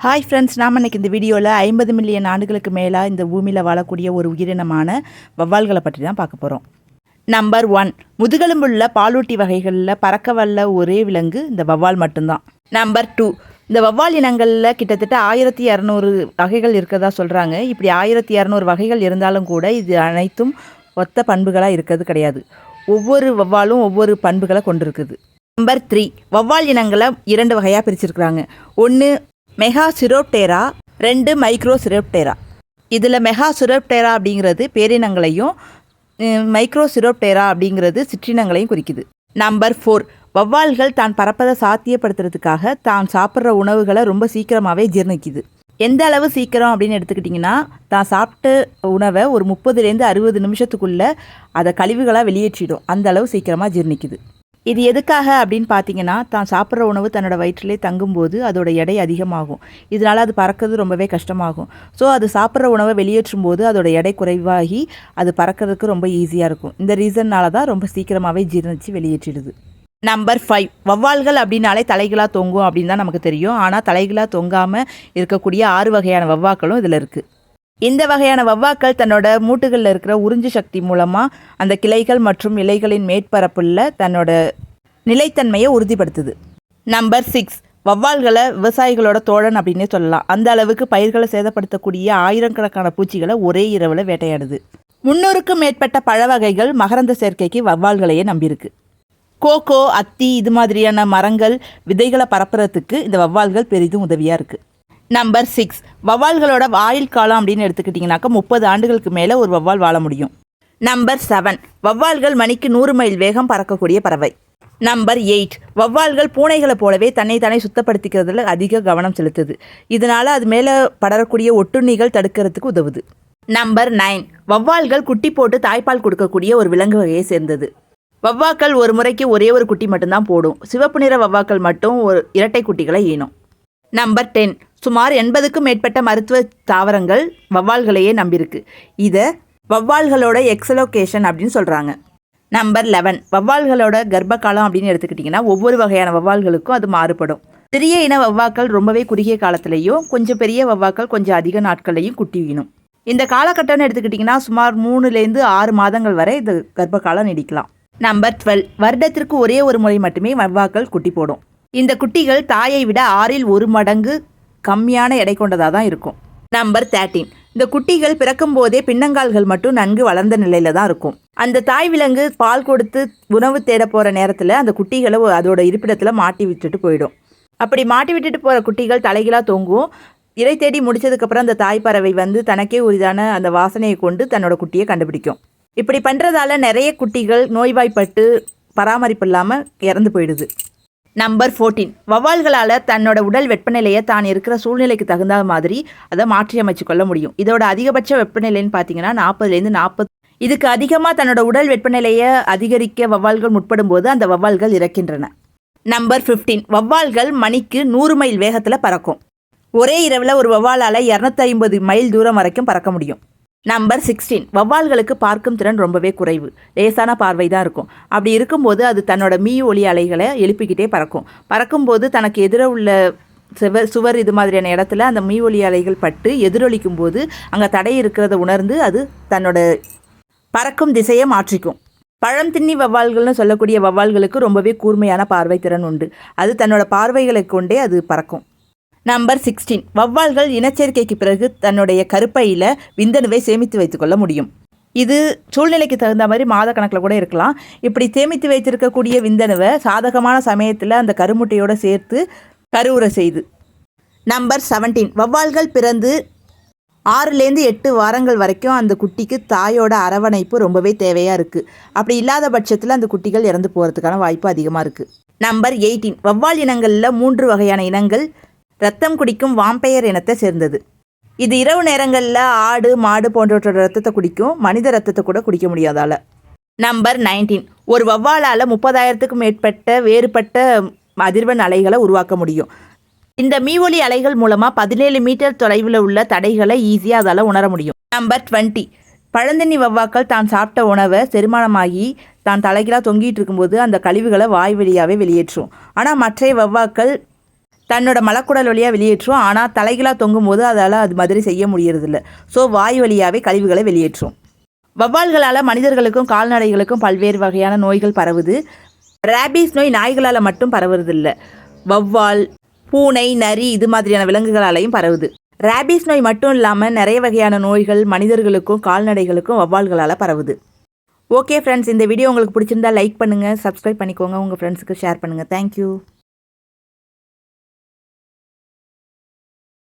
Hi friends, நாம் இன்றைக்கி இந்த வீடியோவில் 50 மில்லியன் ஆண்டுகளுக்கு மேலே இந்த பூமியில் வாழக்கூடிய ஒரு உயிரினமான வவ்வால்களை பற்றி தான் பார்க்க போகிறோம். நம்பர் 1, முதுகெலும்புள்ள பாலூட்டி வகைகளில் பறக்க வல்ல ஒரே விலங்கு இந்த வவ்வால் மட்டும்தான். நம்பர் 2, இந்த வவ்வால் இனங்களில் கிட்டத்தட்ட 1200 வகைகள் இருக்கிறதா சொல்கிறாங்க. இப்படி 1200 வகைகள் இருந்தாலும் கூட இது அனைத்தும் ஒத்த பண்புகளாக இருக்கிறது கிடையாது. ஒவ்வொரு வவ்வாலும் ஒவ்வொரு பண்புகளை கொண்டிருக்குது. நம்பர் 3, வவ்வால் இனங்களை 2 வகையாக பிரிச்சிருக்கிறாங்க. ஒன்று மெகாசிரோப்டெரா, 2 மைக்ரோசிரோப்டெரா. இதில் மெகாசிரோப்டெரா அப்படிங்கிறது பேரினங்களையும் மைக்ரோசிரோப்டெரா அப்படிங்கிறது சிற்றினங்களையும் குறிக்குது. நம்பர் 4, வவ்வால்கள் தான் பறப்பதை சாத்தியப்படுத்துறதுக்காக தான் சாப்பிட்ற உணவுகளை ரொம்ப சீக்கிரமாகவே ஜீர்ணிக்குது. எந்த அளவு சீக்கிரம் அப்படின்னு எடுத்துக்கிட்டிங்கன்னா, தான் சாப்பிட்ட உணவை ஒரு 30லேருந்து 60 நிமிஷத்துக்குள்ளே அதை கழிவுகளாக வெளியேற்றிடும். அந்த அளவு சீக்கிரமாக ஜீர்ணிக்குது. இது எதுக்காக அப்படின்னு பார்த்தீங்கன்னா, தான் சாப்பிட்ற உணவு தன்னோட வயிற்றிலே தங்கும்போது அதோட எடை அதிகமாகும். இதனால் அது பறக்கிறது ரொம்பவே கஷ்டமாகும். ஸோ அது சாப்பிட்ற உணவை வெளியேற்றும் போது அதோட எடை குறைவாகி அது பறக்கிறதுக்கு ரொம்ப ஈஸியாக இருக்கும். இந்த ரீசன்னால தான் ரொம்ப சீக்கிரமாகவே ஜீர்ணித்து வெளியேற்றிடுது. நம்பர் 5, வவ்வால்கள் அப்படின்னாலே தலைகளாக தொங்கும் அப்படின்னு தான் நமக்கு தெரியும். ஆனால் தலைகளாக தொங்காமல் இருக்கக்கூடிய 6 வகையான வவ்வாக்களும் இதில் இருக்குது. இந்த வகையான வவ்வாக்கள் தன்னோட மூட்டுகளில் இருக்கிற உறிஞ்சு சக்தி மூலமாக அந்த கிளைகள் மற்றும் இலைகளின் மேற்பரப்பில் தன்னோட நிலைத்தன்மையை உறுதிப்படுத்துது. நம்பர் 6, வவ்வால்களை விவசாயிகளோட தோழன் அப்படின்னே சொல்லலாம். அந்த அளவுக்கு பயிர்களை சேதப்படுத்தக்கூடிய ஆயிரக்கணக்கான பூச்சிகளை ஒரே இரவில் வேட்டையாடுது. 300க்கும் மேற்பட்ட பழ வகைகள் மகரந்த சேர்க்கைக்கு வவ்வால்களையே நம்பியிருக்கு. கோகோ, அத்தி இது மாதிரியான மரங்கள் விதைகளை பரப்புறதுக்கு இந்த வவ்வால்கள் பெரிதும் உதவியாக இருக்குது. நம்பர் 6, வவ்வால்களோட ஆயுள் காலம் அப்படின்னு எடுத்துக்கிட்டிங்கனாக்கா 30 ஆண்டுகளுக்கு மேலே ஒரு வவ்வால் வாழ முடியும். நம்பர் 7, வவ்வால்கள் மணிக்கு 100 மைல் வேகம் பறக்கக்கூடிய பறவை. நம்பர் 8, வவ்வால்கள் பூனைகளை போலவே தன்னை சுத்தப்படுத்திக்கிறதுல அதிக கவனம் செலுத்துது. இதனால் அது மேலே படரக்கூடிய ஒட்டுண்ணிகள் தடுக்கிறதுக்கு உதவுது. நம்பர் 9, வவ்வால்கள் குட்டி போட்டு தாய்ப்பால் கொடுக்கக்கூடிய ஒரு விலங்கு வகையை சேர்ந்தது. வவ்வாக்கள் ஒரு முறைக்கு ஒரே ஒரு குட்டி மட்டும்தான் போடும். சிவப்பு நிற வவ்வாக்கள் மட்டும் ஒரு இரட்டை குட்டிகளை ஈனும். நம்பர் 10, சுமார் 80க்கும் மேற்பட்ட மருத்துவ தாவரங்கள் வவ்வால்களையே நம்பியிருக்கு. இதை வவ்வால்களோட எக்ஸலோகேஷன் அப்படின்னு சொல்கிறாங்க. நம்பர் 11, வவ்வால்களோட கர்ப்ப காலம் அப்படின்னு எடுத்துக்கிட்டிங்கன்னா ஒவ்வொரு வகையான வவ்வால்களுக்கும் அது மாறுபடும். சிறிய இன வவ்வாக்கள் ரொம்பவே குறுகிய காலத்திலையும், கொஞ்சம் பெரிய வவ்வாக்கள் கொஞ்சம் அதிக நாட்களையும் குட்டி வீணும். இந்த காலகட்டம்னு எடுத்துக்கிட்டிங்கன்னா சுமார் 3லேருந்து 6 மாதங்கள் வரை இந்த கர்ப்ப காலம் நீடிக்கலாம். நம்பர் 12, வருடத்திற்கு ஒரே ஒரு முறை மட்டுமே வவ்வாக்கள் குட்டி போடும். இந்த குட்டிகள் தாயை விட 6ல் 1 மடங்கு கம்மியான எடை கொண்டதாக தான் இருக்கும். நம்பர் 13, இந்த குட்டிகள் பிறக்கும் போதே பின்னங்கால்கள் மட்டும் நன்கு வளர்ந்த நிலையில தான் இருக்கும். அந்த தாய் விலங்கு பால் கொடுத்து உணவு தேட போகிற நேரத்தில் அந்த குட்டிகளை அதோட இருப்பிடத்தில் மாட்டி விட்டுட்டு போயிடும். அப்படி மாட்டி விட்டுட்டு போகிற குட்டிகள் தலைகளாக தொங்கும். இறை தேடி முடிச்சதுக்கப்புறம் அந்த தாய் பறவை வந்து தனக்கே உரிதான அந்த வாசனையை கொண்டு தன்னோட குட்டியை கண்டுபிடிக்கும். இப்படி பண்ணுறதால நிறைய குட்டிகள் நோய்வாய்ப்பட்டு பராமரிப்பு இல்லாமல் இறந்து போயிடுது. நம்பர் 14, வவ்வால்களால் தன்னோட உடல் வெப்பநிலையை தான் இருக்கிற சூழ்நிலைக்கு தகுந்த மாதிரி அதை மாற்றி அமைச்சு கொள்ள முடியும். இதோட அதிகபட்ச வெப்பநிலைன்னு பார்த்தீங்கன்னா 40லேருந்து 40. இதுக்கு அதிகமாக தன்னோட உடல் வெப்பநிலையை அதிகரிக்க வவ்வால்கள் முற்படும் போது அந்த வவ்வால்கள் இறக்கின்றன. நம்பர் 15, வவ்வால்கள் மணிக்கு 100 மைல் வேகத்தில் பறக்கும். ஒரே இரவில் ஒரு வவ்வாலால் 250 மைல் தூரம் வரைக்கும் பறக்க முடியும். நம்பர் 16, வவ்வால்களுக்கு பார்க்கும் திறன் ரொம்பவே குறைவு. லேசான பார்வை தான் இருக்கும். அப்படி இருக்கும்போது அது தன்னோட ஒலி அலைகளை எழுப்பிக்கிட்டே பறக்கும்போது தனக்கு எதிர உள்ள சுவர் இது மாதிரியான இடத்துல அந்த ஒலி அலைகள் பட்டு எதிரொலிக்கும் போது அங்கே தடை இருக்கிறத உணர்ந்து அது தன்னோட பறக்கும் திசையை மாற்றிக்கும். பழம் தின்னி வவ்வால்கள்னு சொல்லக்கூடிய வவ்வால்களுக்கு ரொம்பவே கூர்மையான பார்வை திறன் உண்டு. அது தன்னோட பார்வைகளை கொண்டே அது பறக்கும். நம்பர் 16, வவ்வால்கள் இனச்சேர்க்கைக்கு பிறகு தன்னுடைய கருப்பையில் விந்தணுவை சேமித்து வைத்துக்கொள்ள முடியும். இது சூழ்நிலைக்கு தகுந்த மாதிரி மாத கணக்கில் கூட இருக்கலாம். இப்படி சேமித்து வைத்திருக்கக்கூடிய விந்தணுவை சாதகமான சமயத்தில் அந்த கருமுட்டையோடு சேர்த்து கருவுற செய்து. நம்பர் 17, வவ்வால்கள் பிறந்து 6லேருந்து 8 வாரங்கள் வரைக்கும் அந்த குட்டிக்கு தாயோட அரவணைப்பு ரொம்பவே தேவையாக இருக்குது. அப்படி இல்லாத பட்சத்தில் அந்த குட்டிகள் இறந்து போகிறதுக்கான வாய்ப்பு அதிகமாக இருக்குது. நம்பர் 18, வவ்வால் இனங்களில் 3 வகையான இனங்கள் ரத்தம் குடிக்கும் வாம்பயர் இனத்தை சேர்ந்தது. இது இரவு நேரங்களில் ஆடு, மாடு போன்றவற்றோட ரத்தத்தை குடிக்கும். மனித ரத்தத்தை கூட குடிக்க முடியாதால. நம்பர் 19, ஒரு வவ்வாலால் 30,000க்கும் மேற்பட்ட வேறுபட்ட அதிர்வெண் அலைகளை உருவாக்க முடியும். இந்த ஒலி அலைகள் மூலமாக 17 மீட்டர் தொலைவில் உள்ள தடைகளை ஈஸியாக அதால் உணர முடியும். நம்பர் 20, பழந்தண்ணி வவ்வாக்கள் தான் சாப்பிட்ட உணவை செரிமானமாகி தான் தலைகளாக தொங்கிட்டு இருக்கும்போது அந்த கழிவுகளை வாய் வழியாகவே வெளியேற்றும். ஆனால் மற்ற வவ்வாக்கள் தன்னோட மலக்குடல் வழியாக வெளியேற்றும். ஆனால் தலைகளாக தொங்கும் போது அதால் அது மாதிரி செய்ய முடியறதில்ல. ஸோ வாய் வழியாகவே கழிவுகளை வெளியேற்றும். வவ்வால்களால் மனிதர்களுக்கும் கால்நடைகளுக்கும் பல்வேறு வகையான நோய்கள் பரவுது. ரேபீஸ் நோய் நாய்களால் மட்டும் பரவுறதில்ல, வவ்வால், பூனை, நரி இது மாதிரியான விலங்குகளாலையும் பரவுது. ரேபீஸ் நோய் மட்டும் இல்லாமல் நிறைய வகையான நோய்கள் மனிதர்களுக்கும் கால்நடைகளுக்கும் வவ்வால்களால் பரவுது. ஓகே ஃப்ரெண்ட்ஸ், இந்த வீடியோ உங்களுக்கு பிடிச்சிருந்தா லைக் பண்ணுங்கள், சப்ஸ்கிரைப் பண்ணிக்கோங்க, உங்கள் ஃப்ரெண்ட்ஸுக்கு ஷேர் பண்ணுங்கள். தேங்க்யூ.